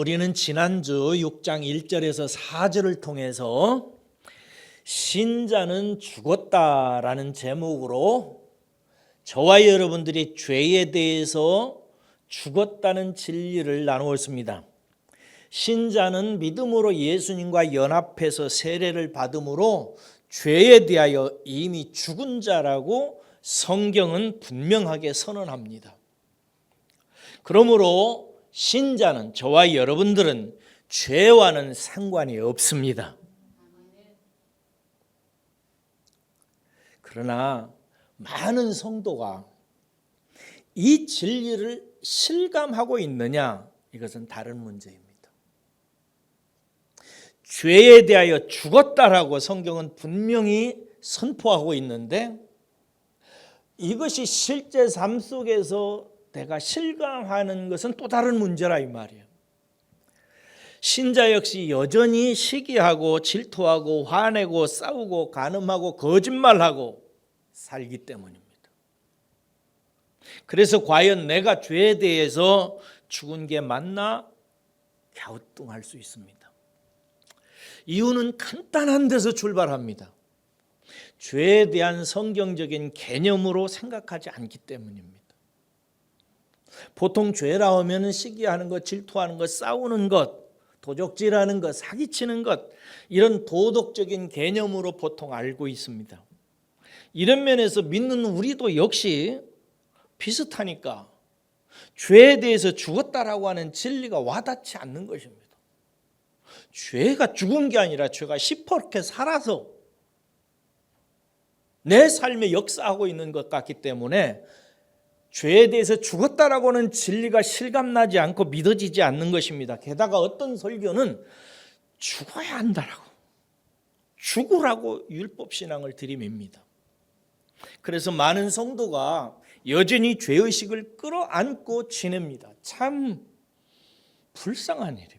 우리는 지난주 6장 1절에서 4절을 통해서 신자는 죽었다라는 제목으로 저와 여러분들이 죄에 대해서 죽었다는 진리를 나누었습니다. 신자는 믿음으로 예수님과 연합해서 세례를 받음으로 죄에 대하여 이미 죽은 자라고 성경은 분명하게 선언합니다. 그러므로 신자는, 저와 여러분들은 죄와는 상관이 없습니다. 그러나 많은 성도가 이 진리를 실감하고 있느냐, 이것은 다른 문제입니다. 죄에 대하여 죽었다라고 성경은 분명히 선포하고 있는데 이것이 실제 삶 속에서 내가 실감하는 것은 또 다른 문제라 이 말이에요. 신자 역시 여전히 시기하고 질투하고 화내고 싸우고 간음하고 거짓말하고 살기 때문입니다. 그래서 과연 내가 죄에 대해서 죽은 게 맞나 갸우뚱할 수 있습니다. 이유는 간단한 데서 출발합니다. 죄에 대한 성경적인 개념으로 생각하지 않기 때문입니다. 보통 죄라 하면 시기하는 것, 질투하는 것, 싸우는 것, 도적질하는 것, 사기치는 것, 이런 도덕적인 개념으로 보통 알고 있습니다. 이런 면에서 믿는 우리도 역시 비슷하니까 죄에 대해서 죽었다라고 하는 진리가 와닿지 않는 것입니다. 죄가 죽은 게 아니라 죄가 시퍼렇게 살아서 내 삶에 역사하고 있는 것 같기 때문에 죄에 대해서 죽었다라고는 진리가 실감나지 않고 믿어지지 않는 것입니다. 게다가 어떤 설교는 죽어야 한다라고, 죽으라고 율법신앙을 들이밉니다. 그래서 많은 성도가 여전히 죄의식을 끌어안고 지냅니다. 참 불쌍한 일입니다.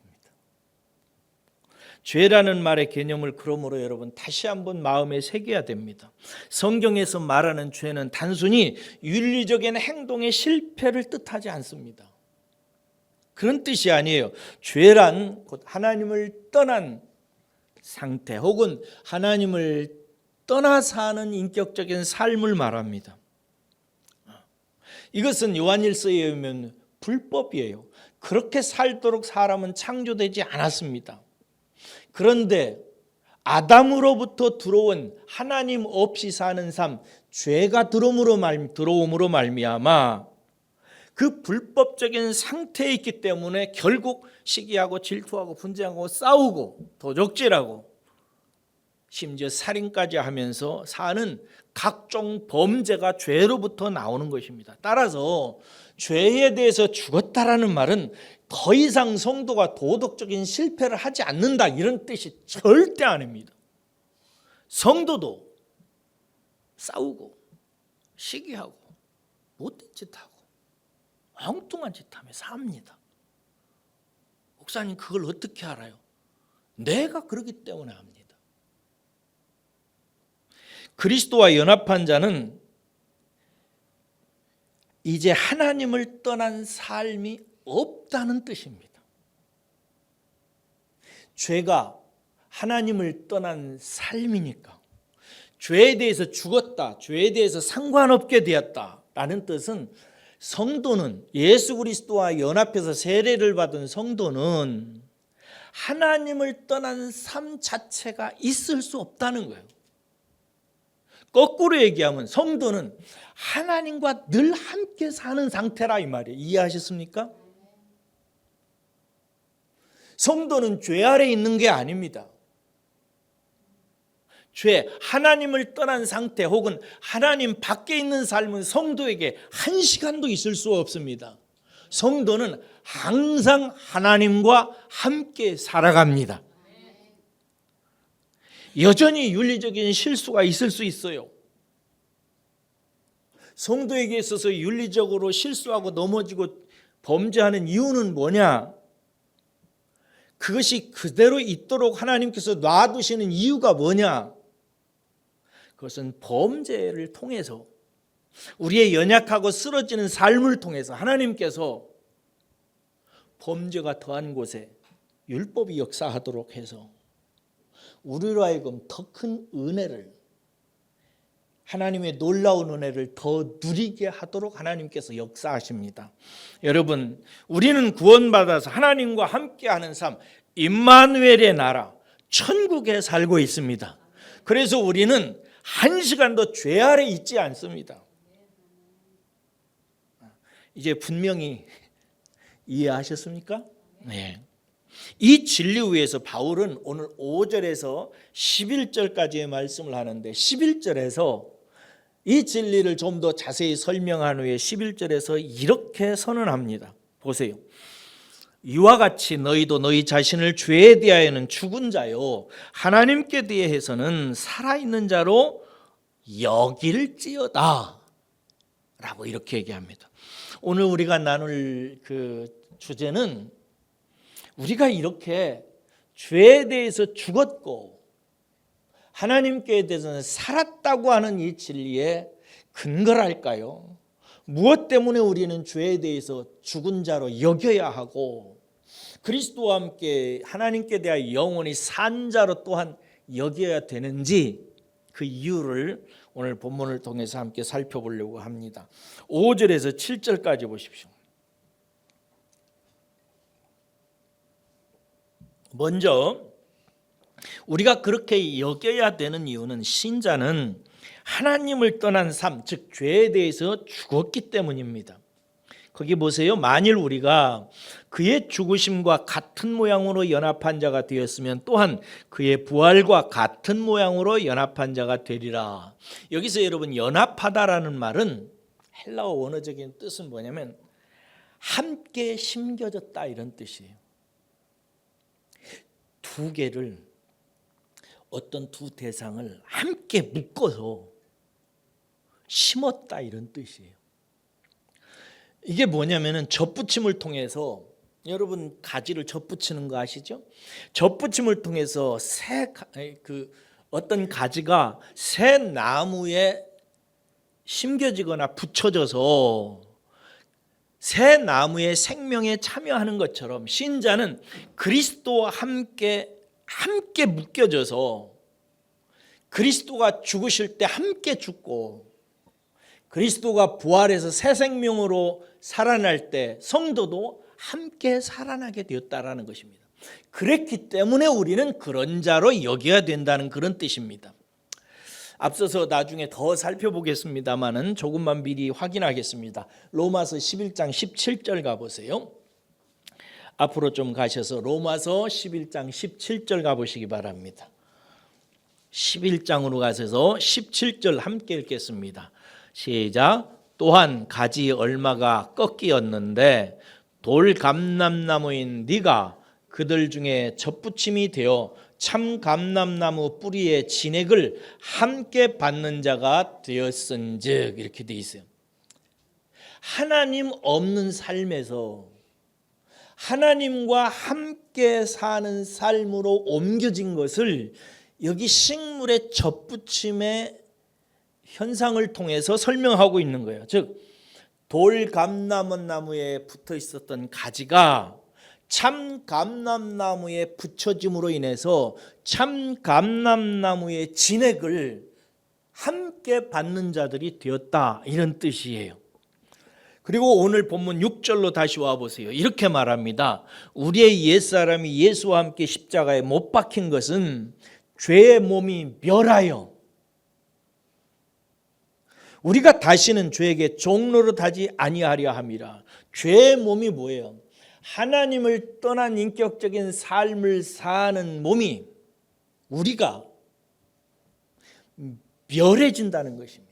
죄라는 말의 개념을 그러므로 여러분 다시 한번 마음에 새겨야 됩니다. 성경에서 말하는 죄는 단순히 윤리적인 행동의 실패를 뜻하지 않습니다. 그런 뜻이 아니에요. 죄란 곧 하나님을 떠난 상태 혹은 하나님을 떠나 사는 인격적인 삶을 말합니다. 이것은 요한일서에 의하면 불법이에요. 그렇게 살도록 사람은 창조되지 않았습니다. 그런데 아담으로부터 들어온 하나님 없이 사는 삶, 죄가 들어옴으로 말미암아 그 불법적인 상태에 있기 때문에 결국 시기하고 질투하고 분쟁하고 싸우고 도적질하고 심지어 살인까지 하면서 사는 각종 범죄가 죄로부터 나오는 것입니다. 따라서 죄에 대해서 죽었다라는 말은 더 이상 성도가 도덕적인 실패를 하지 않는다, 이런 뜻이 절대 아닙니다. 성도도 싸우고 시기하고 못된 짓하고 엉뚱한 짓하며 삽니다. 목사님, 그걸 어떻게 알아요? 내가 그러기 때문에 압니다. 그리스도와 연합한 자는 이제 하나님을 떠난 삶이 없다는 뜻입니다. 죄가 하나님을 떠난 삶이니까 죄에 대해서 죽었다, 죄에 대해서 상관없게 되었다라는 뜻은 성도는, 예수 그리스도와 연합해서 세례를 받은 성도는 하나님을 떠난 삶 자체가 있을 수 없다는 거예요. 거꾸로 얘기하면 성도는 하나님과 늘 함께 사는 상태라 이 말이에요. 이해하셨습니까? 성도는 죄 아래 있는 게 아닙니다. 죄, 하나님을 떠난 상태 혹은 하나님 밖에 있는 삶은 성도에게 한 시간도 있을 수 없습니다. 성도는 항상 하나님과 함께 살아갑니다. 여전히 윤리적인 실수가 있을 수 있어요. 성도에게 있어서 윤리적으로 실수하고 넘어지고 범죄하는 이유는 뭐냐? 그것이 그대로 있도록 하나님께서 놔두시는 이유가 뭐냐? 그것은 범죄를 통해서, 우리의 연약하고 쓰러지는 삶을 통해서 하나님께서 범죄가 더한 곳에 율법이 역사하도록 해서 우리로 하여금 더 큰 은혜를, 하나님의 놀라운 은혜를 더 누리게 하도록 하나님께서 역사하십니다. 여러분, 우리는 구원받아서 하나님과 함께하는 삶, 임마누엘의 나라, 천국에 살고 있습니다. 그래서 우리는 한 시간도 죄 아래 있지 않습니다. 이제 분명히 이해하셨습니까? 네. 이 진리 위에서 바울은 오늘 5절에서 11절까지의 말씀을 하는데, 11절에서 이 진리를 좀 더 자세히 설명한 후에 11절에서 이렇게 선언합니다. 보세요. 이와 같이 너희도 너희 자신을 죄에 대하여는 죽은 자요 하나님께 대해서는 살아있는 자로 여길지어다 라고 이렇게 얘기합니다. 오늘 우리가 나눌 그 주제는, 우리가 이렇게 죄에 대해서 죽었고 하나님께 대해서는 살았다고 하는 이 진리의 근거랄까요? 무엇 때문에 우리는 죄에 대해서 죽은 자로 여겨야 하고 그리스도와 함께 하나님께 대하여 영원히 산 자로 또한 여겨야 되는지, 그 이유를 오늘 본문을 통해서 함께 살펴보려고 합니다. 5절에서 7절까지 보십시오. 먼저 우리가 그렇게 여겨야 되는 이유는, 신자는 하나님을 떠난 삶, 즉 죄에 대해서 죽었기 때문입니다. 거기 보세요. 만일 우리가 그의 죽으심과 같은 모양으로 연합한 자가 되었으면 또한 그의 부활과 같은 모양으로 연합한 자가 되리라. 여기서 여러분, 연합하다라는 말은 헬라어 원어적인 뜻은 뭐냐면 함께 심겨졌다 이런 뜻이에요. 두 개를, 어떤 두 대상을 함께 묶어서 심었다 이런 뜻이에요. 이게 뭐냐면은 젖붙임을 통해서, 여러분 가지를 젖붙이는 거 아시죠? 젖붙임을 통해서 어떤 가지가 새 나무에 심겨지거나 붙여져서 새 나무의 생명에 참여하는 것처럼, 신자는 그리스도와 함께 묶여져서 그리스도가 죽으실 때 함께 죽고 그리스도가 부활해서 새 생명으로 살아날 때 성도도 함께 살아나게 되었다라는 것입니다. 그랬기 때문에 우리는 그런 자로 여겨야 된다는 그런 뜻입니다. 앞서서 나중에 더 살펴보겠습니다만은 조금만 미리 확인하겠습니다. 로마서 11장 17절 가보세요. 앞으로 좀 가셔서 로마서 11장 17절 가보시기 바랍니다. 11장으로 가셔서 17절 함께 읽겠습니다. 시작. 또한 가지 얼마가 꺾이었는데 돌감람나무인 네가 그들 중에 젖붙임이 되어 참 감람나무 뿌리의 진액을 함께 받는 자가 되었은즉, 이렇게 돼 있어요. 하나님 없는 삶에서 하나님과 함께 사는 삶으로 옮겨진 것을 여기 식물의 젖붙임의 현상을 통해서 설명하고 있는 거예요. 즉, 돌감람나무에 붙어 있었던 가지가 참 감람나무에 붙여짐으로 인해서 참 감람나무의 진액을 함께 받는 자들이 되었다, 이런 뜻이에요. 그리고 오늘 본문 6절로 다시 와보세요. 이렇게 말합니다. 우리의 옛사람이 예수와 함께 십자가에 못 박힌 것은 죄의 몸이 멸하여 우리가 다시는 죄에게 종노릇하지 아니하려 함이라. 죄의 몸이 뭐예요? 하나님을 떠난 인격적인 삶을 사는 몸이, 우리가 멸해진다는 것입니다.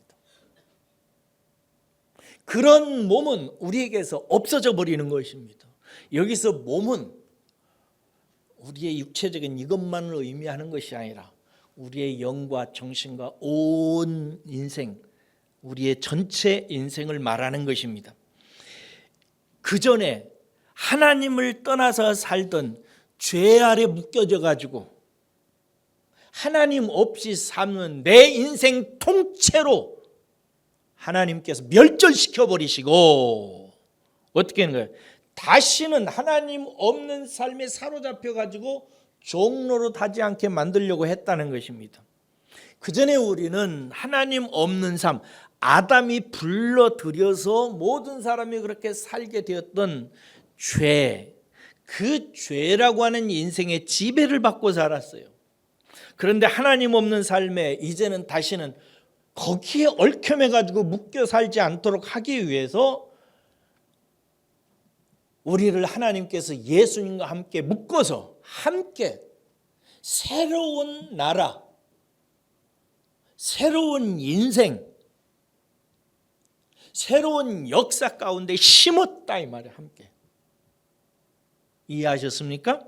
그런 몸은 우리에게서 없어져 버리는 것입니다. 여기서 몸은 우리의 육체적인 이것만을 의미하는 것이 아니라 우리의 영과 정신과 온 인생, 우리의 전체 인생을 말하는 것입니다. 그 전에 하나님을 떠나서 살던 죄 아래 묶여져 가지고 하나님 없이 사는 내 인생 통째로 하나님께서 멸절시켜 버리시고, 어떻게 하는 거예요? 다시는 하나님 없는 삶에 사로잡혀 가지고 종로로 타지 않게 만들려고 했다는 것입니다. 그 전에 우리는 하나님 없는 삶, 아담이 불러들여서 모든 사람이 그렇게 살게 되었던 죄, 그 죄라고 하는 인생의 지배를 받고 살았어요. 그런데 하나님 없는 삶에 이제는 다시는 거기에 얽혀매 가지고 묶여 살지 않도록 하기 위해서 우리를 하나님께서 예수님과 함께 묶어서 함께 새로운 나라, 새로운 인생, 새로운 역사 가운데 심었다 이 말이에요. 함께. 이해하셨습니까?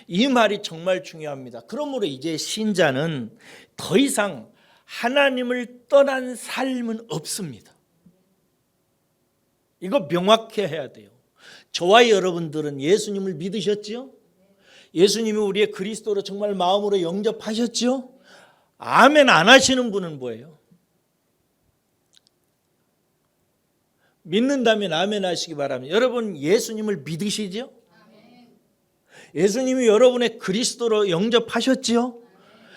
이 말이 정말 중요합니다. 그러므로 이제 신자는 더 이상 하나님을 떠난 삶은 없습니다. 이거 명확히 해야 돼요. 저와 여러분들은 예수님을 믿으셨지요? 예수님이 우리의 그리스도로 정말 마음으로 영접하셨지요? 아멘 안 하시는 분은 뭐예요? 믿는다면 아멘 하시기 바랍니다. 여러분 예수님을 믿으시죠? 예수님이 여러분의 그리스도로 영접하셨지요?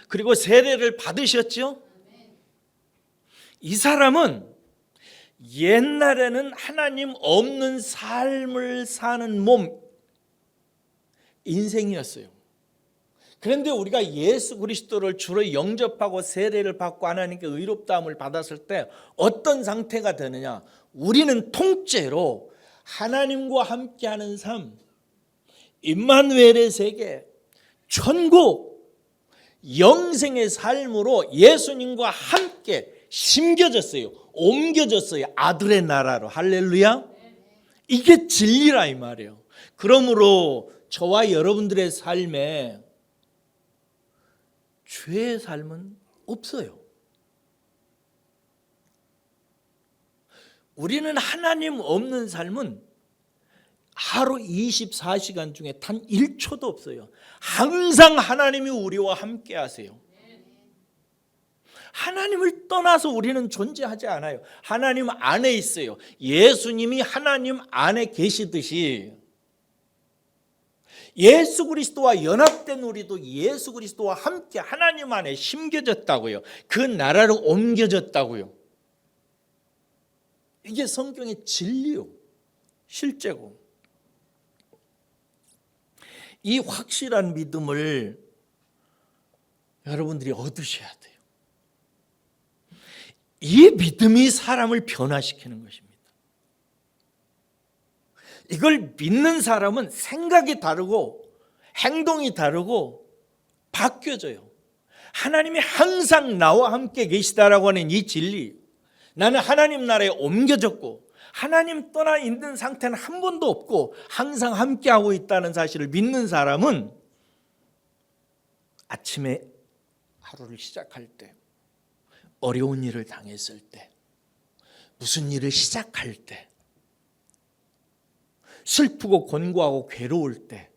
그리고 세례를 받으셨지요? 이 사람은 옛날에는 하나님 없는 삶을 사는 몸, 인생이었어요. 그런데 우리가 예수 그리스도를 주로 영접하고 세례를 받고 하나님께 의롭다함을 받았을 때 어떤 상태가 되느냐? 우리는 통째로 하나님과 함께하는 삶, 임마누엘의 세계, 천국, 영생의 삶으로 예수님과 함께 심겨졌어요. 옮겨졌어요. 아들의 나라로. 할렐루야. 이게 진리라 이 말이에요. 그러므로 저와 여러분들의 삶에 죄의 삶은 없어요. 우리는 하나님 없는 삶은 하루 24시간 중에 단 1초도 없어요. 항상 하나님이 우리와 함께 하세요. 하나님을 떠나서 우리는 존재하지 않아요. 하나님 안에 있어요. 예수님이 하나님 안에 계시듯이 예수 그리스도와 연합된 우리도 예수 그리스도와 함께 하나님 안에 심겨졌다고요. 그 나라로 옮겨졌다고요. 이게 성경의 진리요. 실제고. 이 확실한 믿음을 여러분들이 얻으셔야 돼요. 이 믿음이 사람을 변화시키는 것입니다. 이걸 믿는 사람은 생각이 다르고 행동이 다르고 바뀌어져요. 하나님이 항상 나와 함께 계시다라고 하는 이 진리, 나는 하나님 나라에 옮겨졌고 하나님 떠나 있는 상태는 한 번도 없고 항상 함께하고 있다는 사실을 믿는 사람은 아침에 하루를 시작할 때, 어려운 일을 당했을 때, 무슨 일을 시작할 때, 슬프고 곤고하고 괴로울 때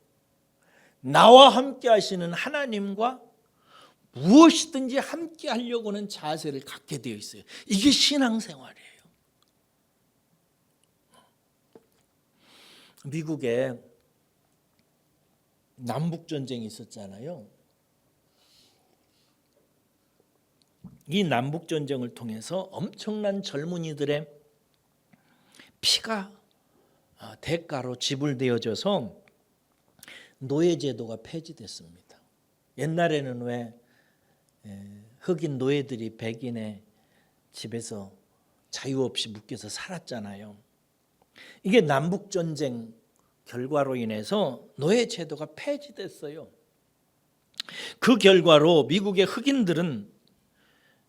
나와 함께 하시는 하나님과 무엇이든지 함께 하려고 하는 자세를 갖게 되어 있어요. 이게 신앙생활이에요. 미국에 남북전쟁이 있었잖아요. 이 남북전쟁을 통해서 엄청난 젊은이들의 피가 대가로 지불되어져서 노예제도가 폐지됐습니다. 옛날에는 왜 흑인 노예들이 백인의 집에서 자유 없이 묶여서 살았잖아요. 이게 남북전쟁 결과로 인해서 노예제도가 폐지됐어요. 그 결과로 미국의 흑인들은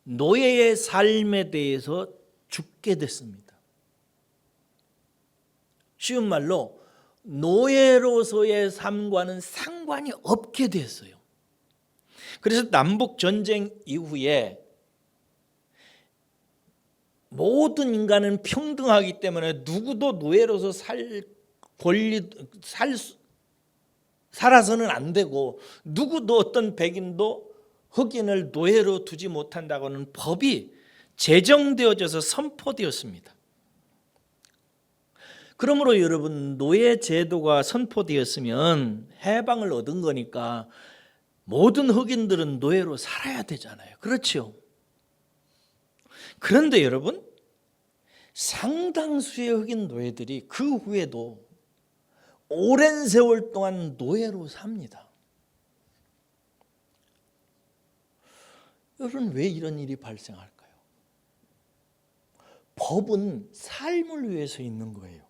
노예의 삶에 대해서 죽게 됐습니다. 쉬운 말로 노예로서의 삶과는 상관이 없게 됐어요. 그래서 남북전쟁 이후에 모든 인간은 평등하기 때문에 누구도 노예로서 살아서는 안 되고 누구도 어떤 백인도 흑인을 노예로 두지 못한다고는 법이 제정되어져서 선포되었습니다. 그러므로 여러분, 노예 제도가 선포되었으면 해방을 얻은 거니까 모든 흑인들은 노예로 살아야 되잖아요. 그렇죠? 그런데 여러분, 상당수의 흑인 노예들이 그 후에도 오랜 세월 동안 노예로 삽니다. 여러분, 왜 이런 일이 발생할까요? 법은 삶을 위해서 있는 거예요.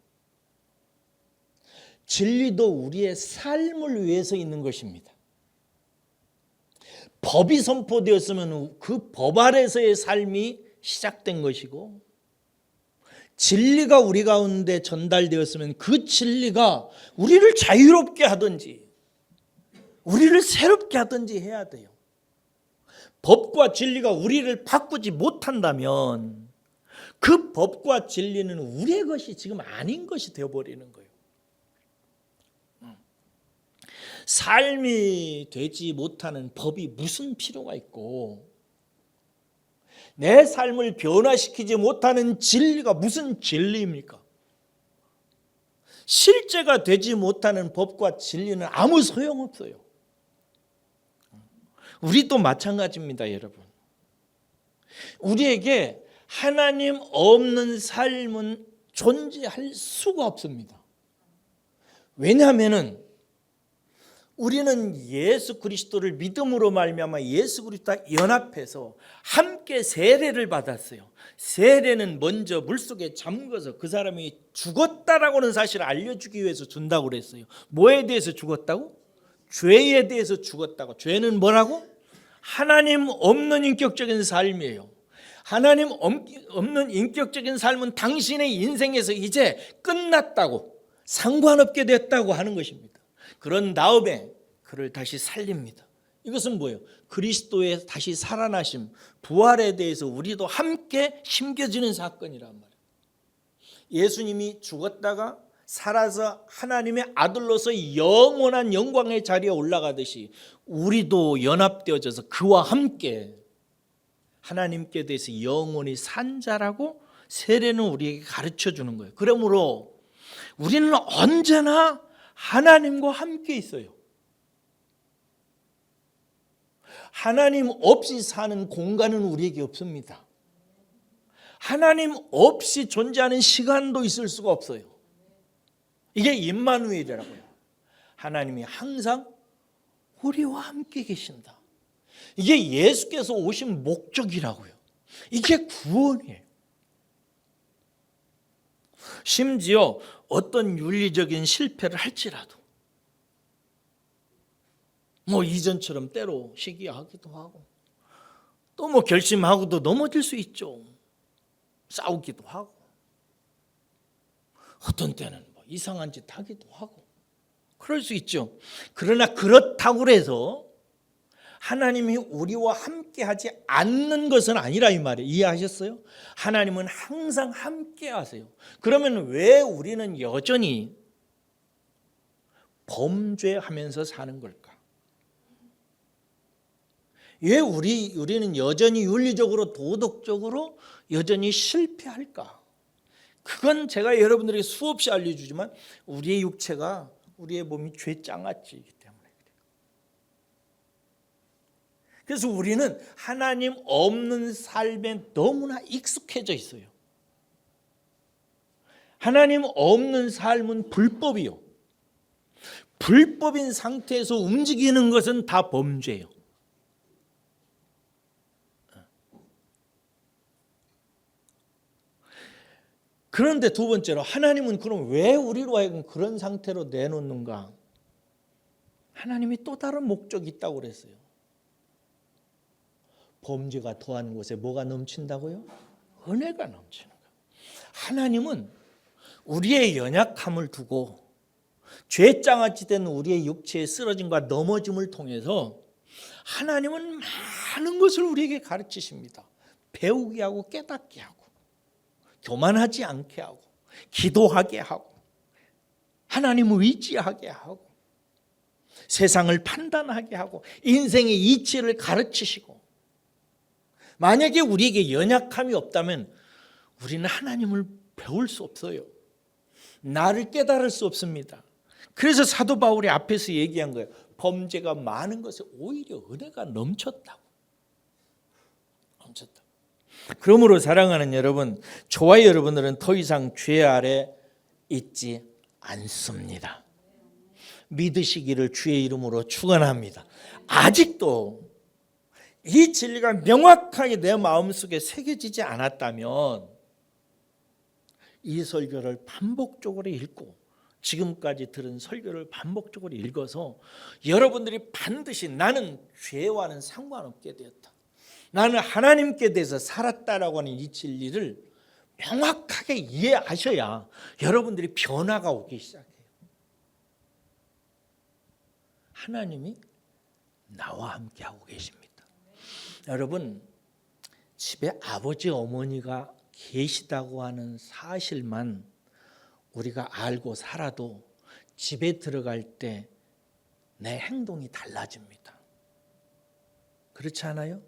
진리도 우리의 삶을 위해서 있는 것입니다. 법이 선포되었으면 그 법 아래서의 삶이 시작된 것이고, 진리가 우리 가운데 전달되었으면 그 진리가 우리를 자유롭게 하든지 우리를 새롭게 하든지 해야 돼요. 법과 진리가 우리를 바꾸지 못한다면 그 법과 진리는 우리의 것이 지금 아닌 것이 되어버리는 거예요. 삶이 되지 못하는 법이 무슨 필요가 있고, 내 삶을 변화시키지 못하는 진리가 무슨 진리입니까? 실제가 되지 못하는 법과 진리는 아무 소용없어요. 우리도 마찬가지입니다, 여러분. 우리에게 하나님 없는 삶은 존재할 수가 없습니다. 왜냐하면 우리는 예수 그리스도를 믿음으로 말미암아 예수 그리스도와 연합해서 함께 세례를 받았어요. 세례는 먼저 물속에 잠궈서 그 사람이 죽었다라고는 사실을 알려주기 위해서 준다고 그랬어요. 뭐에 대해서 죽었다고? 죄에 대해서 죽었다고. 죄는 뭐라고? 하나님 없는 인격적인 삶이에요. 하나님 없는 인격적인 삶은 당신의 인생에서 이제 끝났다고, 상관없게 됐다고 하는 것입니다. 그런 다음에 그를 다시 살립니다. 이것은 뭐예요? 그리스도의 다시 살아나심, 부활에 대해서 우리도 함께 심겨지는 사건이란 말이에요. 예수님이 죽었다가 살아서 하나님의 아들로서 영원한 영광의 자리에 올라가듯이 우리도 연합되어져서 그와 함께 하나님께 대해서 영원히 산 자라고 세례는 우리에게 가르쳐 주는 거예요. 그러므로 우리는 언제나 하나님과 함께 있어요. 하나님 없이 사는 공간은 우리에게 없습니다. 하나님 없이 존재하는 시간도 있을 수가 없어요. 이게 임마누엘이라고요. 하나님이 항상 우리와 함께 계신다. 이게 예수께서 오신 목적이라고요. 이게 구원이에요. 심지어 어떤 윤리적인 실패를 할지라도 이전처럼 때로 시기하기도 하고, 또 결심하고도 넘어질 수 있죠. 싸우기도 하고, 어떤 때는 이상한 짓 하기도 하고 그럴 수 있죠. 그러나 그렇다고 해서 하나님이 우리와 함께 하지 않는 것은 아니라 이 말이에요. 이해하셨어요? 하나님은 항상 함께 하세요. 그러면 왜 우리는 여전히 범죄하면서 사는 걸까? 왜 우리는 여전히 윤리적으로 도덕적으로 여전히 실패할까? 그건 제가 여러분들에게 수없이 알려주지만 우리의 육체가, 우리의 몸이 죄장아찌이기 때문에 그래요. 그래서 우리는 하나님 없는 삶에 너무나 익숙해져 있어요. 하나님 없는 삶은 불법이요. 불법인 상태에서 움직이는 것은 다 범죄예요. 그런데 두 번째로, 하나님은 그럼 왜 우리로 하여금 그런 상태로 내놓는가? 하나님이 또 다른 목적이 있다고 그랬어요. 범죄가 더한 곳에 뭐가 넘친다고요? 은혜가 넘치는 거예요. 하나님은 우리의 연약함을 두고 죄장아찌 된 우리의 육체의 쓰러짐과 넘어짐을 통해서 하나님은 많은 것을 우리에게 가르치십니다. 배우게 하고 깨닫게 하고, 교만하지 않게 하고, 기도하게 하고, 하나님을 의지하게 하고, 세상을 판단하게 하고, 인생의 이치를 가르치시고, 만약에 우리에게 연약함이 없다면 우리는 하나님을 배울 수 없어요. 나를 깨달을 수 없습니다. 그래서 사도 바울이 앞에서 얘기한 거예요. 범죄가 많은 것에 오히려 은혜가 넘쳤다고. 넘쳤다. 그러므로 사랑하는 여러분, 저와 여러분들은 더 이상 죄 아래 있지 않습니다. 믿으시기를 주의 이름으로 축원합니다. 아직도 이 진리가 명확하게 내 마음속에 새겨지지 않았다면 이 설교를 반복적으로 읽고 지금까지 들은 설교를 반복적으로 읽어서 여러분들이 반드시 나는 죄와는 상관없게 되었다, 나는 하나님께 대해서 살았다라고 하는 이 진리를 명확하게 이해하셔야 여러분들이 변화가 오기 시작해요. 하나님이 나와 함께 하고 계십니다. 여러분, 집에 아버지 어머니가 계시다고 하는 사실만 우리가 알고 살아도 집에 들어갈 때 내 행동이 달라집니다. 그렇지 않아요?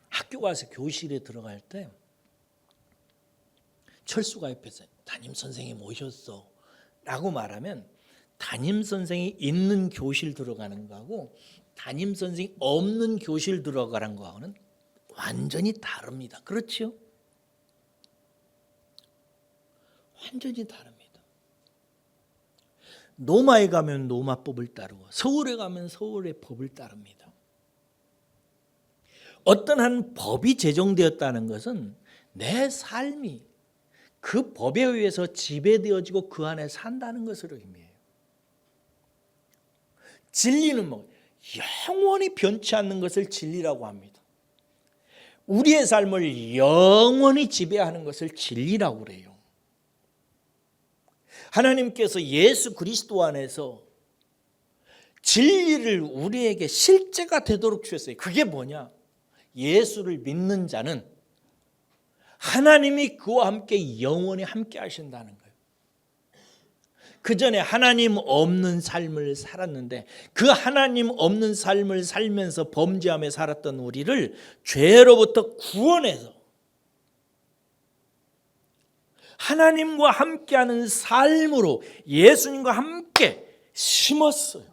학교 가서 교실에 들어갈 때 철수가 옆에서 담임 선생님 오셨어 라고 말하면 담임 선생이 있는 교실 들어가는 거하고 담임 선생이 없는 교실 들어가는 거하고는 완전히 다릅니다. 그렇죠? 완전히 다릅니다. 노마에 가면 노마법을 따르고 서울에 가면 서울의 법을 따릅니다. 어떤 한 법이 제정되었다는 것은 내 삶이 그 법에 의해서 지배되어지고 그 안에 산다는 것으로 의미해요. 진리는 뭐 영원히 변치 않는 것을 진리라고 합니다. 우리의 삶을 영원히 지배하는 것을 진리라고 그래요. 하나님께서 예수 그리스도 안에서 진리를 우리에게 실제가 되도록 주셨어요. 그게 뭐냐? 예수를 믿는 자는 하나님이 그와 함께 영원히 함께 하신다는 거예요. 그 전에 하나님 없는 삶을 살았는데 그 하나님 없는 삶을 살면서 범죄하며 살았던 우리를 죄로부터 구원해서 하나님과 함께하는 삶으로 예수님과 함께 심었어요.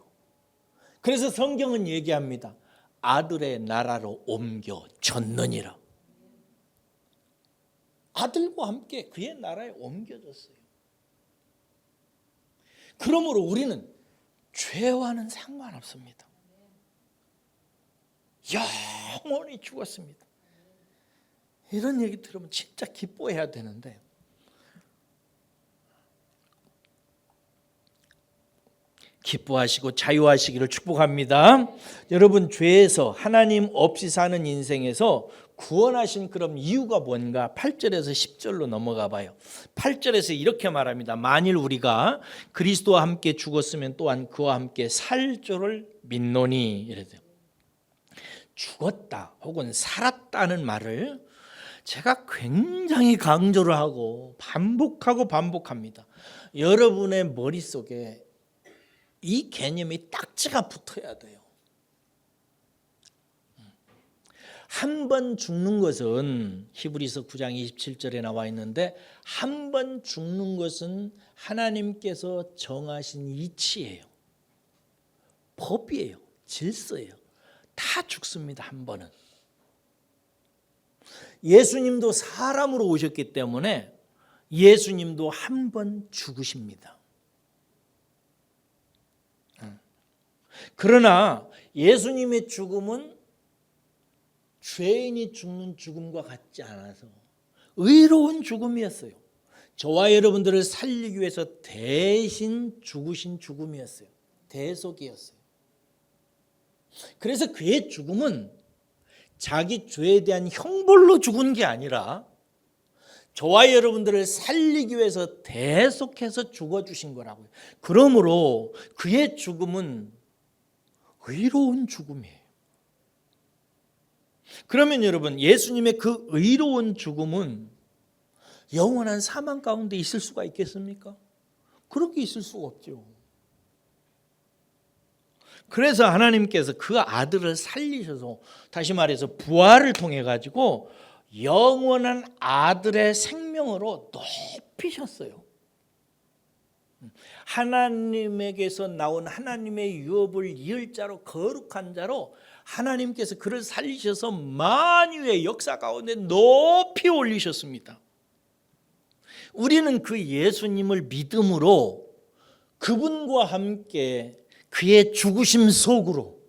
그래서 성경은 얘기합니다. 아들의 나라로 옮겨졌느니라. 아들과 함께 그의 나라에 옮겨졌어요. 그러므로 우리는 죄와는 상관없습니다. 영원히 죽었습니다. 이런 얘기 들으면 진짜 기뻐해야 되는데 기뻐하시고 자유하시기를 축복합니다. 여러분, 죄에서 하나님 없이 사는 인생에서 구원하신 그럼 이유가 뭔가 8절에서 10절로 넘어가 봐요. 8절에서 이렇게 말합니다. 만일 우리가 그리스도와 함께 죽었으면 또한 그와 함께 살 줄을 믿노니. 이래요. 죽었다 혹은 살았다는 말을 제가 굉장히 강조를 하고 반복합니다. 여러분의 머릿속에 이 개념이 딱지가 붙어야 돼요. 한 번 죽는 것은 히브리서 9장 27절에 나와 있는데 한 번 죽는 것은 하나님께서 정하신 이치예요. 법이에요. 질서예요. 다 죽습니다. 한 번은. 예수님도 사람으로 오셨기 때문에 예수님도 한 번 죽으십니다. 그러나 예수님의 죽음은 죄인이 죽는 죽음과 같지 않아서 의로운 죽음이었어요. 저와 여러분들을 살리기 위해서 대신 죽으신 죽음이었어요. 대속이었어요. 그래서 그의 죽음은 자기 죄에 대한 형벌로 죽은 게 아니라 저와 여러분들을 살리기 위해서 대속해서 죽어주신 거라고요. 그러므로 그의 죽음은 의로운 죽음이에요. 그러면 여러분, 예수님의 그 의로운 죽음은 영원한 사망 가운데 있을 수가 있겠습니까? 그렇게 있을 수가 없죠. 그래서 하나님께서 그 아들을 살리셔서, 다시 말해서 부활을 통해 가지고 영원한 아들의 생명으로 높이셨어요. 하나님에게서 나온 하나님의 유업을 이을 자로 거룩한 자로 하나님께서 그를 살리셔서 만유의 역사 가운데 높이 올리셨습니다. 우리는 그 예수님을 믿음으로 그분과 함께 그의 죽으심 속으로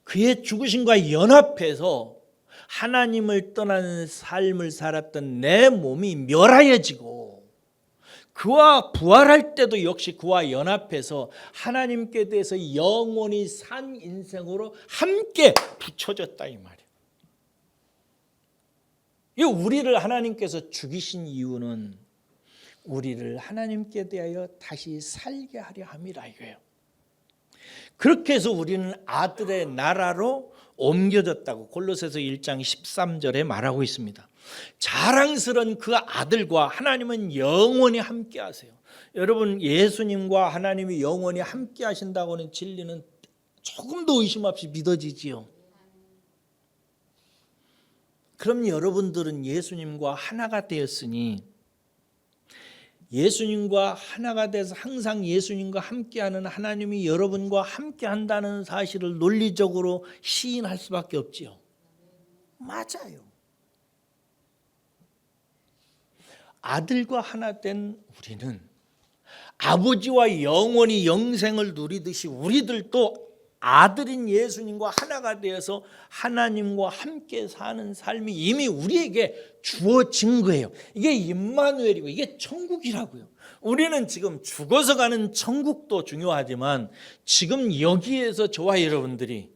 그의 죽으심과 연합해서 하나님을 떠나는 삶을 살았던 내 몸이 멸하여지고 그와 부활할 때도 역시 그와 연합해서 하나님께 대해서 영원히 산 인생으로 함께 붙여졌다 이 말이에요. 이 우리를 하나님께서 죽이신 이유는 우리를 하나님께 대하여 다시 살게 하려 함이라 이거예요. 그렇게 해서 우리는 아들의 나라로 옮겨졌다고 골로새서 1장 13절에 말하고 있습니다. 자랑스러운 그 아들과 하나님은 영원히 함께 하세요. 여러분, 예수님과 하나님이 영원히 함께 하신다고 하는 진리는 조금도 의심 없이 믿어지지요. 그럼 여러분들은 예수님과 하나가 되었으니 예수님과 하나가 돼서 항상 예수님과 함께하는 하나님이 여러분과 함께한다는 사실을 논리적으로 시인할 수밖에 없지요. 맞아요. 아들과 하나 된 우리는 아버지와 영원히 영생을 누리듯이 우리들도 아들인 예수님과 하나가 되어서 하나님과 함께 사는 삶이 이미 우리에게 주어진 거예요. 이게 임마누엘이고 이게 천국이라고요. 우리는 지금 죽어서 가는 천국도 중요하지만 지금 여기에서 저와 여러분들이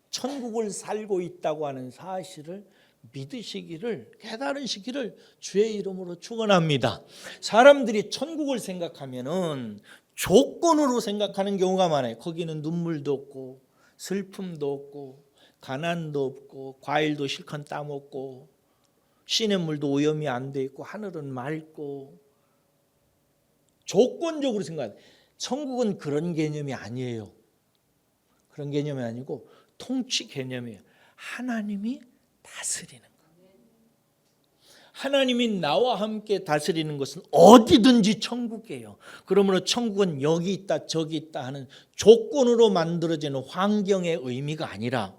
천국을 살고 있다고 하는 사실을 믿으시기를 깨달으시기를 주의 이름으로 축원합니다. 사람들이 천국을 생각하면은 조건으로 생각하는 경우가 많아요. 거기는 눈물도 없고 슬픔도 없고 가난도 없고 과일도 실컷 따먹고 시냇물도 오염이 안 돼 있고 하늘은 맑고 조건적으로 생각해요. 천국은 그런 개념이 아니에요. 그런 개념이 아니고 통치 개념이에요. 하나님이 다스리는 거. 하나님이 나와 함께 다스리는 것은 어디든지 천국이에요. 그러므로 천국은 여기 있다 저기 있다 하는 조건으로 만들어지는 환경의 의미가 아니라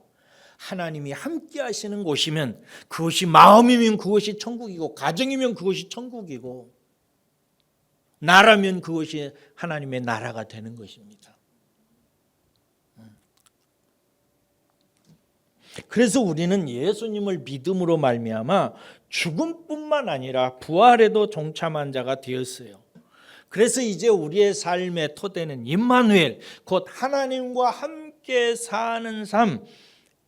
하나님이 함께 하시는 곳이면 그것이 마음이면 그것이 천국이고 가정이면 그것이 천국이고 나라면 그것이 하나님의 나라가 되는 것입니다. 그래서 우리는 예수님을 믿음으로 말미암아 죽음뿐만 아니라 부활에도 동참한 자가 되었어요. 그래서 이제 우리의 삶의 토대는 임마누엘, 곧 하나님과 함께 사는 삶,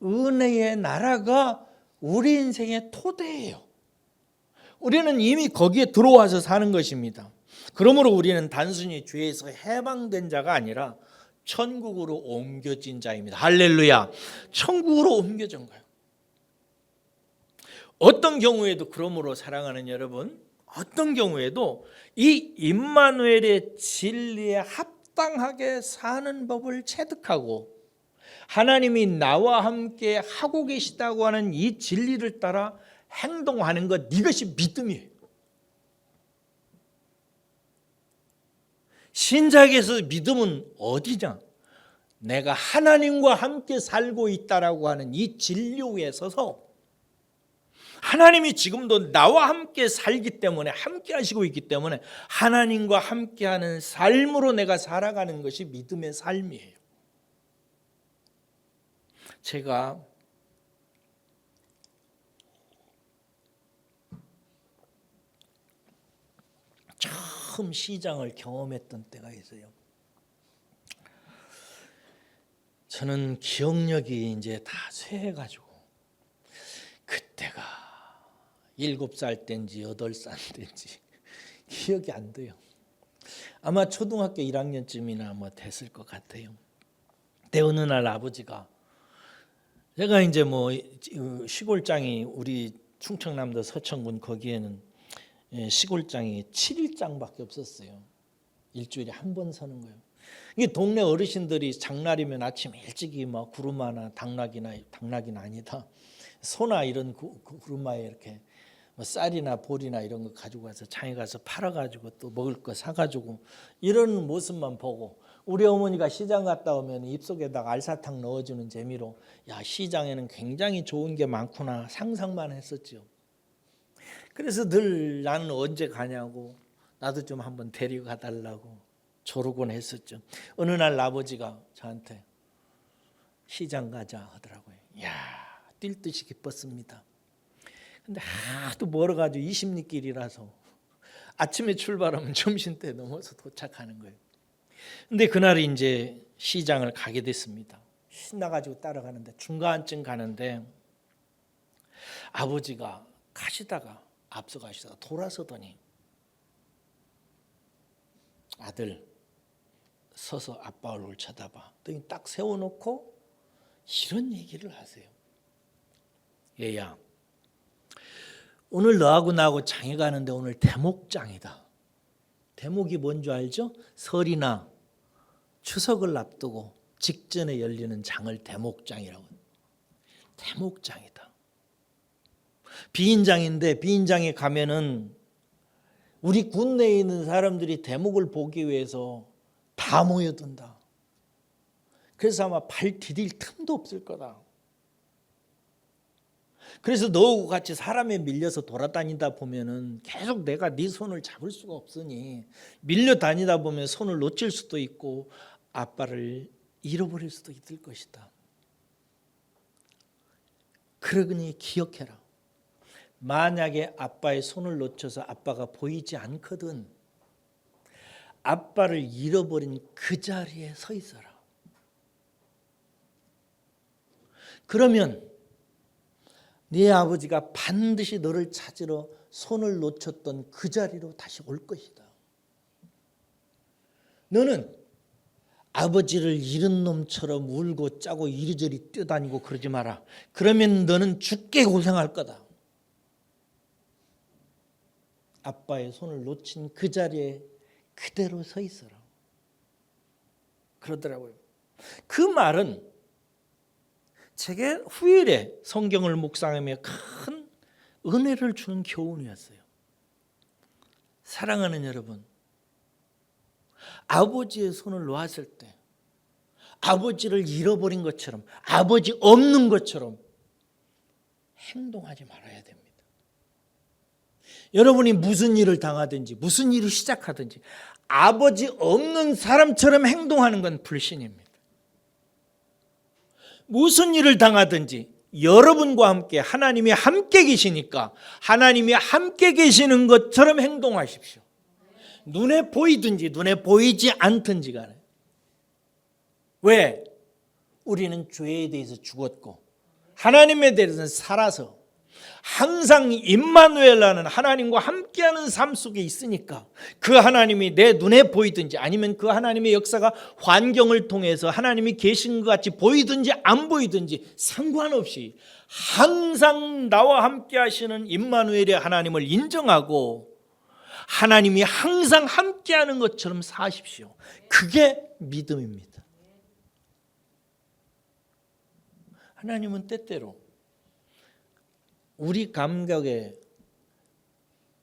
은혜의 나라가 우리 인생의 토대예요. 우리는 이미 거기에 들어와서 사는 것입니다. 그러므로 우리는 단순히 죄에서 해방된 자가 아니라 천국으로 옮겨진 자입니다. 할렐루야. 천국으로 옮겨진 거예요. 어떤 경우에도 그러므로 사랑하는 여러분, 어떤 경우에도 이 임마누엘의 진리에 합당하게 사는 법을 체득하고 하나님이 나와 함께 하고 계시다고 하는 이 진리를 따라 행동하는 것, 이것이 믿음이에요. 신자에게서 믿음은 어디냐? 내가 하나님과 함께 살고 있다라고 하는 이 진리 위에 서서 하나님이 지금도 나와 함께 살기 때문에 함께 하시고 있기 때문에 하나님과 함께하는 삶으로 내가 살아가는 것이 믿음의 삶이에요. 제가 처음 시장을 경험했던 때가 있어요. 저는 기억력이 이제 다 쇠해가지고 그때가 7살 때인지 8살 때인지 기억이 안 돼요. 아마 초등학교 1학년쯤이나 뭐 됐을 것 같아요. 그때 어느 날 아버지가, 제가 이제 뭐 시골장이 우리 충청남도 서천군 거기에는 시골장이 7일장밖에 없었어요. 일주일에 한 번 서는 거예요. 이게 동네 어르신들이 장날이면 아침 일찍이 막 구름 하나 당나귀는 아니다. 소나 이런 구루마에 이렇게 뭐 쌀이나 보리나 이런 거 가지고 가서 장에 가서 팔아가지고 또 먹을 거 사가지고 이런 모습만 보고 우리 어머니가 시장 갔다 오면 입속에다가 알사탕 넣어주는 재미로 야 시장에는 굉장히 좋은 게 많구나 상상만 했었죠. 그래서 늘 나는 언제 가냐고 나도 좀 한번 데리고 가달라고 조르곤 했었죠. 어느 날 아버지가 저한테 시장 가자 하더라고요. 이야 뛸 듯이 기뻤습니다. 근데 하도 멀어가지고 20리 길이라서 아침에 출발하면 점심때 넘어서 도착하는 거예요. 근데 그날 이제 시장을 가게 됐습니다. 신나가지고 따라가는데 중간쯤 가는데 아버지가 가시다가 앞서 가시다가 돌아서더니 아들 서서 아빠 얼굴 쳐다봐. 딱 세워놓고 이런 얘기를 하세요. 얘야 오늘 너하고 나하고 장에 가는데 오늘 대목장이다. 대목이 뭔지 알죠? 설이나 추석을 앞두고 직전에 열리는 장을 대목장이라고 해요. 대목장이다. 비인장인데 비인장에 가면은 우리 국내에 있는 사람들이 대목을 보기 위해서 다 모여든다. 그래서 아마 발 디딜 틈도 없을 거다. 그래서 너하고 같이 사람에 밀려서 돌아다니다 보면은 계속 내가 네 손을 잡을 수가 없으니 밀려 다니다 보면 손을 놓칠 수도 있고 아빠를 잃어버릴 수도 있을 것이다. 그러니 기억해라. 만약에 아빠의 손을 놓쳐서 아빠가 보이지 않거든 아빠를 잃어버린 그 자리에 서 있어라. 그러면 네 아버지가 반드시 너를 찾으러 손을 놓쳤던 그 자리로 다시 올 것이다. 너는 아버지를 잃은 놈처럼 울고 짜고 이리저리 뛰어다니고 그러지 마라. 그러면 너는 죽게 고생할 거다. 아빠의 손을 놓친 그 자리에 그대로 서 있어라. 그러더라고요. 그 말은 제게 후일에 성경을 묵상하며 큰 은혜를 주는 교훈이었어요. 사랑하는 여러분, 아버지의 손을 놓았을 때 아버지를 잃어버린 것처럼 아버지 없는 것처럼 행동하지 말아야 됩니다. 여러분이 무슨 일을 당하든지 무슨 일을 시작하든지 아버지 없는 사람처럼 행동하는 건 불신입니다. 무슨 일을 당하든지 여러분과 함께 하나님이 함께 계시니까 하나님이 함께 계시는 것처럼 행동하십시오. 눈에 보이든지 눈에 보이지 않든지 간에. 왜? 우리는 죄에 대해서 죽었고 하나님에 대해서는 살아서 항상 임마누엘라는 하나님과 함께하는 삶 속에 있으니까 그 하나님이 내 눈에 보이든지 아니면 그 하나님의 역사가 환경을 통해서 하나님이 계신 것 같이 보이든지 안 보이든지 상관없이 항상 나와 함께하시는 임마누엘의 하나님을 인정하고 하나님이 항상 함께하는 것처럼 사십시오. 그게 믿음입니다. 하나님은 때때로 우리 감각에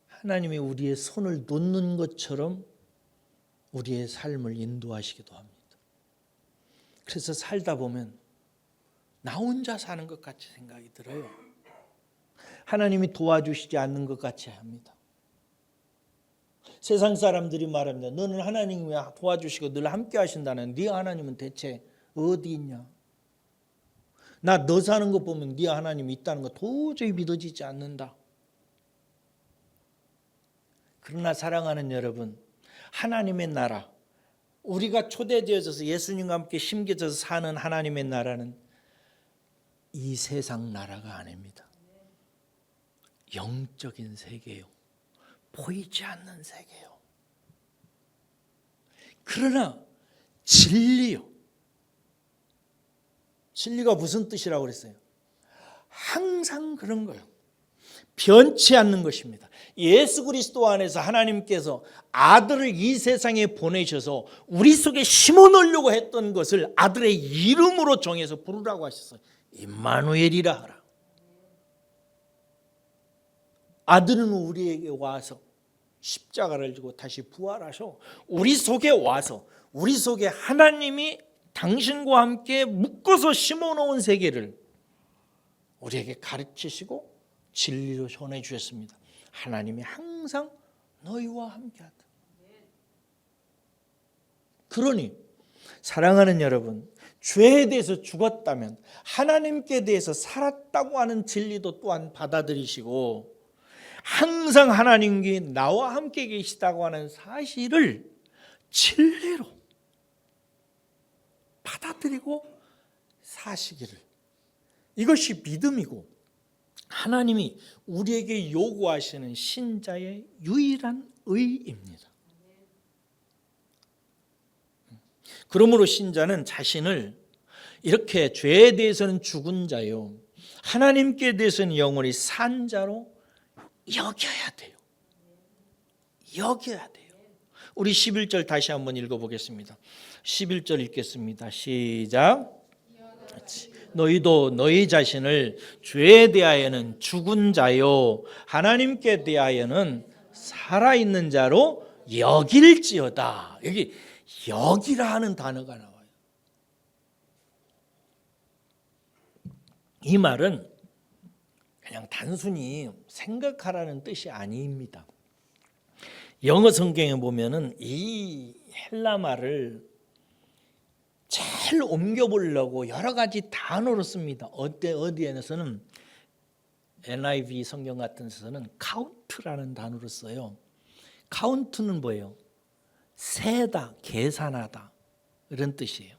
하나님이 우리의 손을 놓는 것처럼 우리의 삶을 인도하시기도 합니다. 그래서 살다 보면 나 혼자 사는 것 같이 생각이 들어요. 하나님이 도와주시지 않는 것 같이 합니다. 세상 사람들이 말합니다. 너는 하나님이 도와주시고 늘 함께 하신다는 네 하나님은 대체 어디 있냐? 나 너 사는 거 보면 네 하나님이 있다는 거 도저히 믿어지지 않는다. 그러나 사랑하는 여러분, 하나님의 나라, 우리가 초대되어져서 예수님과 함께 심겨져서 사는 하나님의 나라는 이 세상 나라가 아닙니다. 영적인 세계요. 보이지 않는 세계요. 그러나 진리요. 진리가 무슨 뜻이라고 그랬어요? 항상 그런 거예요. 변치 않는 것입니다. 예수 그리스도 안에서 하나님께서 아들을 이 세상에 보내셔서 우리 속에 심어놓으려고 했던 것을 아들의 이름으로 정해서 부르라고 하셨어요. 임마누엘이라 하라. 아들은 우리에게 와서 십자가를 지고 다시 부활하셔 우리 속에 와서 우리 속에 하나님이 당신과 함께 묶어서 심어놓은 세계를 우리에게 가르치시고 진리로 전해주셨습니다. 하나님이 항상 너희와 함께하다. 그러니 사랑하는 여러분, 죄에 대해서 죽었다면 하나님께 대해서 살았다고 하는 진리도 또한 받아들이시고 항상 하나님께 나와 함께 계시다고 하는 사실을 진리로 받아들이고 사시기를, 이것이 믿음이고 하나님이 우리에게 요구하시는 신자의 유일한 의입니다. 그러므로 신자는 자신을 이렇게 죄에 대해서는 죽은 자요, 하나님께 대해서는 영원히 산 자로 여겨야 돼요. 여겨야 돼요. 우리 11절 다시 한번 읽어보겠습니다. 11절 읽겠습니다. 시작. 너희도 너희 자신을 죄에 대하여는 죽은 자요 하나님께 대하여는 살아있는 자로 여길지어다. 여기 여기라 하는 단어가 나와요. 이 말은 그냥 단순히 생각하라는 뜻이 아닙니다. 영어 성경에 보면은 이 헬라 말을 잘 옮겨보려고 여러 가지 단어로 씁니다. 어디에서는 NIV 성경 같은 데서는 카운트라는 단어를 써요. 카운트는 뭐예요? 세다, 계산하다 이런 뜻이에요.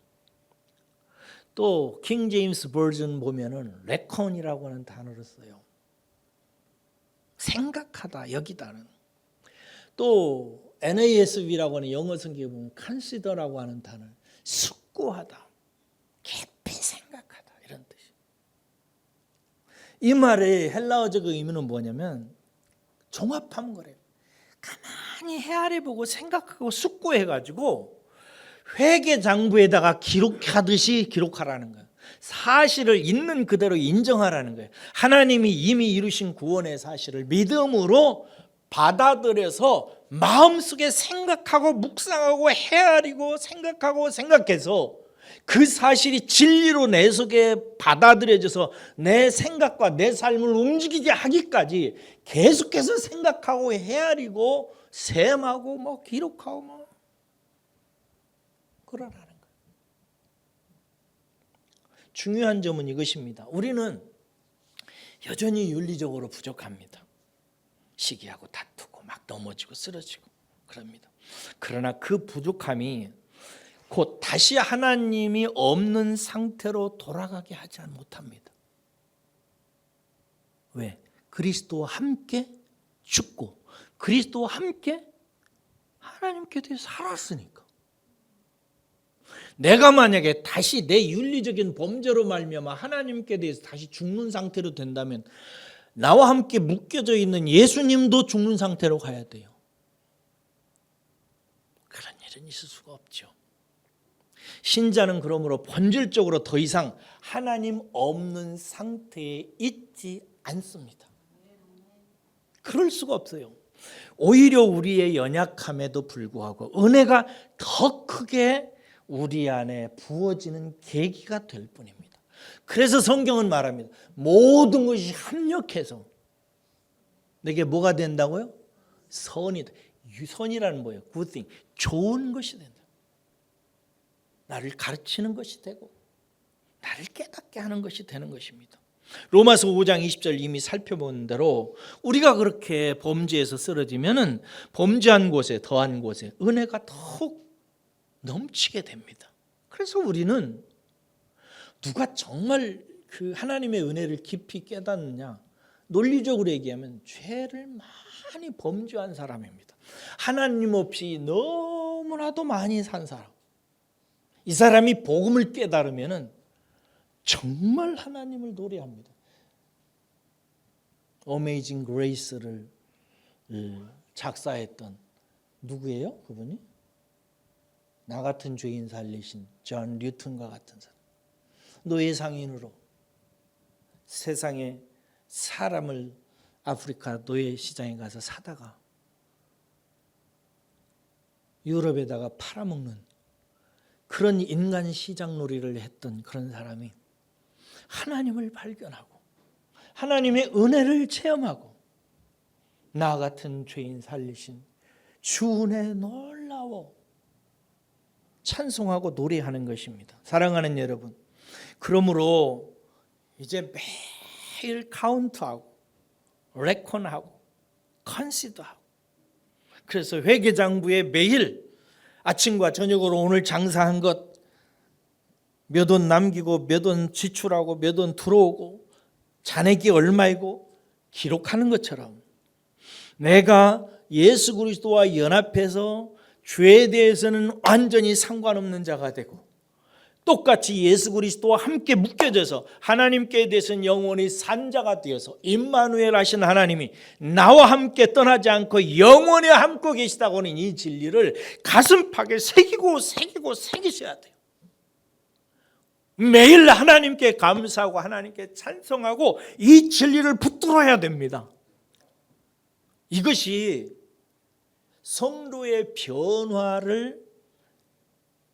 또 킹 제임스 버전 보면은 레콘이라고 하는 단어를 써요. 생각하다, 여기다는. 또 NASB라고 하는 영어 성경에 보면 consider라고 하는 단어, 숙고하다, 깊이 생각하다 이런 뜻이에요. 이 말의 헬라어적 의미는 뭐냐면 종합한 거래요. 가만히 헤아려 보고 생각하고 숙고해가지고 회계장부에다가 기록하듯이 기록하라는 거예요. 사실을 있는 그대로 인정하라는 거예요. 하나님이 이미 이루신 구원의 사실을 믿음으로 받아들여서 마음속에 생각하고 묵상하고 헤아리고 생각하고 생각해서 그 사실이 진리로 내 속에 받아들여져서 내 생각과 내 삶을 움직이게 하기까지 계속해서 생각하고 헤아리고 셈하고 기록하고 그러라는 거예요. 중요한 점은 이것입니다. 우리는 여전히 윤리적으로 부족합니다. 시기하고 다투고 막 넘어지고 쓰러지고 그럽니다. 그러나 그 부족함이 곧 다시 하나님이 없는 상태로 돌아가게 하지 못합니다. 왜? 그리스도와 함께 죽고 그리스도와 함께 하나님께 대해 살았으니까. 내가 만약에 다시 내 윤리적인 범죄로 말미암아 하나님께 대해서 다시 죽는 상태로 된다면 나와 함께 묶여져 있는 예수님도 죽는 상태로 가야 돼요. 그런 일은 있을 수가 없죠. 신자는 그러므로 본질적으로 더 이상 하나님 없는 상태에 있지 않습니다. 그럴 수가 없어요. 오히려 우리의 연약함에도 불구하고 은혜가 더 크게 우리 안에 부어지는 계기가 될 뿐입니다. 그래서 성경은 말합니다. 모든 것이 합력해서 내게 뭐가 된다고요? 선이다. 선이라는 뭐예요? good thing. 좋은 것이 된다. 나를 가르치는 것이 되고 나를 깨닫게 하는 것이 되는 것입니다. 로마서 5장 20절 이미 살펴본 대로 우리가 그렇게 범죄에서 쓰러지면은 범죄한 곳에 더한 곳에 은혜가 더욱 넘치게 됩니다. 그래서 우리는 누가 정말 그 하나님의 은혜를 깊이 깨닫느냐? 논리적으로 얘기하면 죄를 많이 범죄한 사람입니다. 하나님 없이 너무나도 많이 산 사람. 이 사람이 복음을 깨달으면은 정말 하나님을 노래합니다. Amazing Grace를 작사했던 누구예요? 그분이? 나 같은 죄인 살리신 존 뉴턴과 같은 사람. 노예 상인으로 세상에 사람을 아프리카 노예 시장에 가서 사다가 유럽에다가 팔아먹는 그런 인간 시장 놀이를 했던 그런 사람이 하나님을 발견하고 하나님의 은혜를 체험하고 나 같은 죄인 살리신 주 은혜 놀라워 찬송하고 노래하는 것입니다. 사랑하는 여러분, 그러므로 이제 매일 카운트하고 레콘하고 컨시더하고, 그래서 회계장부에 매일 아침과 저녁으로 오늘 장사한 것 몇 원 남기고 몇 원 지출하고 몇 원 들어오고 잔액이 얼마이고 기록하는 것처럼 내가 예수 그리스도와 연합해서 죄에 대해서는 완전히 상관없는 자가 되고 똑같이 예수 그리스도와 함께 묶여져서 하나님께 대해서는 영원히 산 자가 되어서 임마누엘 하신 하나님이 나와 함께 떠나지 않고 영원히 함께 계시다고 하는 이 진리를 가슴팍에 새기고 새기셔야 돼요. 매일 하나님께 감사하고 하나님께 찬송하고 이 진리를 붙들어야 됩니다. 이것이 성도의 변화를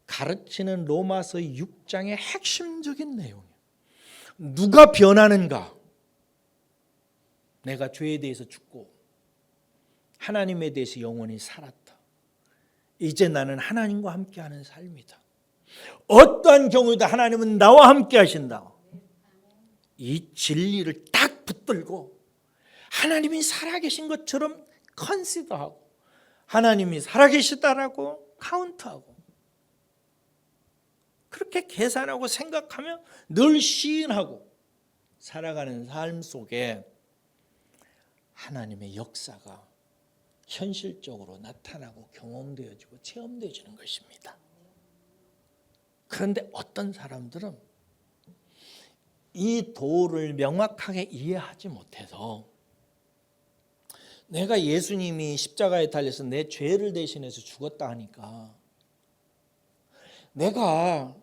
가르치는 로마서 6장의 핵심적인 내용이에요. 누가 변하는가? 내가 죄에 대해서 죽고 하나님에 대해서 영원히 살았다. 이제 나는 하나님과 함께하는 삶이다. 어떠한 경우에도 하나님은 나와 함께 하신다. 이 진리를 딱 붙들고 하나님이 살아계신 것처럼 컨시더하고 하나님이 살아계시다라고 카운트하고 그렇게 계산하고 생각하며 늘 시인하고 살아가는 삶 속에 하나님의 역사가 현실적으로 나타나고 경험되어지고 체험되어지는 것입니다. 그런데 어떤 사람들은 이 도를 명확하게 이해하지 못해서 내가 예수님이 십자가에 달려서 내 죄를 대신해서 죽었다 하니까 내가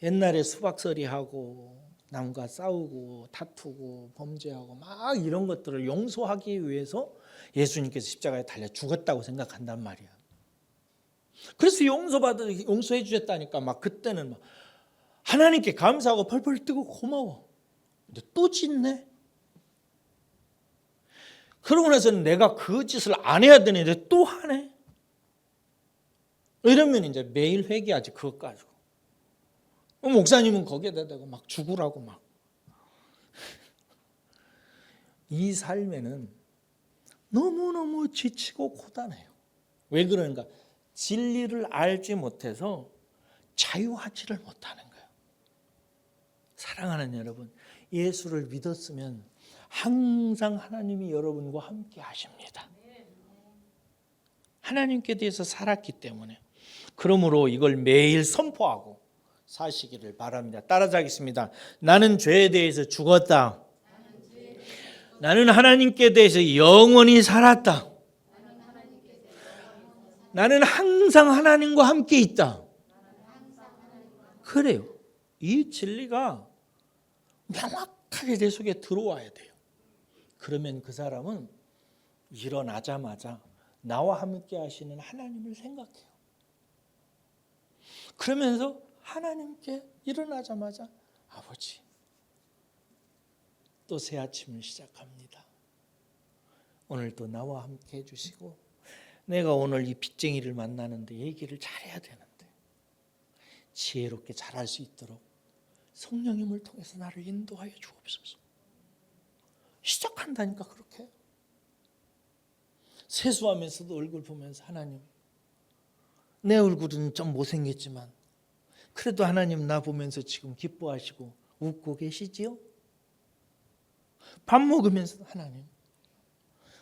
옛날에 수박서리하고 남과 싸우고 다투고 범죄하고 막 이런 것들을 용서하기 위해서 예수님께서 십자가에 달려 죽었다고 생각한단 말이야. 그래서 용서해 주셨다니까 막 그때는 막 하나님께 감사하고 펄펄 뛰고 고마워. 근데 또 짓네. 그러고 나서는 내가 그 짓을 안 해야 되는데 또 하네. 이러면 이제 매일 회개하지 그것 가지고. 목사님은 거기에다 대고 막 죽으라고 막. 이 삶에는 너무너무 지치고 고단해요. 왜 그러는가? 진리를 알지 못해서 자유하지를 못하는 거예요. 사랑하는 여러분, 예수를 믿었으면 항상 하나님이 여러분과 함께 하십니다. 하나님께 대해서 살았기 때문에. 그러므로 이걸 매일 선포하고 사시기를 바랍니다. 따라하겠습니다. 나는 죄에 대해서 죽었다. 나는 하나님께 대해서 영원히 살았다. 나는 항상 하나님과 함께 있다. 그래요. 이 진리가 명확하게 내 속에 들어와야 돼요. 그러면 그 사람은 일어나자마자 나와 함께 하시는 하나님을 생각해요. 그러면서 하나님께 일어나자마자 아버지, 또 새 아침을 시작합니다. 오늘도 나와 함께 해주시고 내가 오늘 이 빚쟁이를 만나는데 얘기를 잘해야 되는데 지혜롭게 잘할 수 있도록 성령님을 통해서 나를 인도하여 주옵소서. 시작한다니까 그렇게. 세수하면서도 얼굴 보면서 하나님, 내 얼굴은 좀 못생겼지만 그래도 하나님 나 보면서 지금 기뻐하시고 웃고 계시지요? 밥 먹으면서 하나님,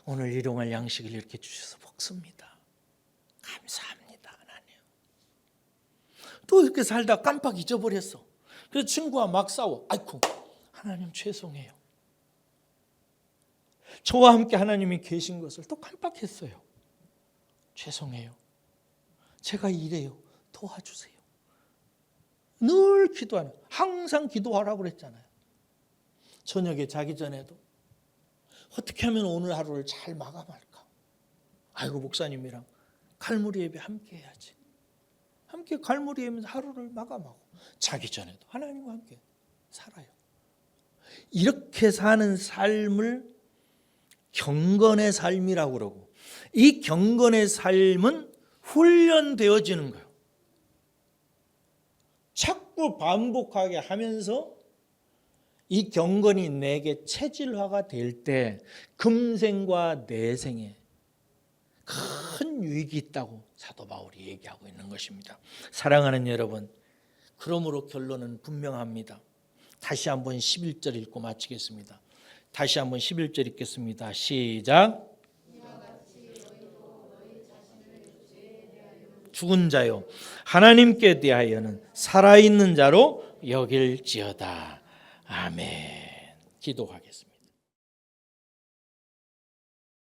오늘 일용할 양식을 이렇게 주셔서 복습니다. 감사합니다 하나님. 또 이렇게 살다 깜빡 잊어버렸어. 그래서 친구와 막 싸워. 아이고 하나님 죄송해요. 저와 함께 하나님이 계신 것을 또 깜빡했어요. 죄송해요. 제가 이래요. 도와주세요. 늘 기도하는, 항상 기도하라고 그랬잖아요. 저녁에 자기 전에도 어떻게 하면 오늘 하루를 잘 마감할까? 아이고, 목사님이랑 갈무리 예배 함께 해야지. 함께 갈무리 예배에서 하루를 마감하고 자기 전에도 하나님과 함께 살아요. 이렇게 사는 삶을 경건의 삶이라고 그러고, 이 경건의 삶은 훈련되어지는 거예요. 자꾸 반복하게 하면서 이 경건이 내게 체질화가 될 때 금생과 내생에 큰 유익이 있다고 사도 바울이 얘기하고 있는 것입니다. 사랑하는 여러분, 그러므로 결론은 분명합니다. 다시 한번 11절 읽고 마치겠습니다. 다시 한번 11절 읽겠습니다. 시작. 죽은 자요, 하나님께 대하여는 살아있는 자로 여길지어다. 아멘. 기도하겠습니다.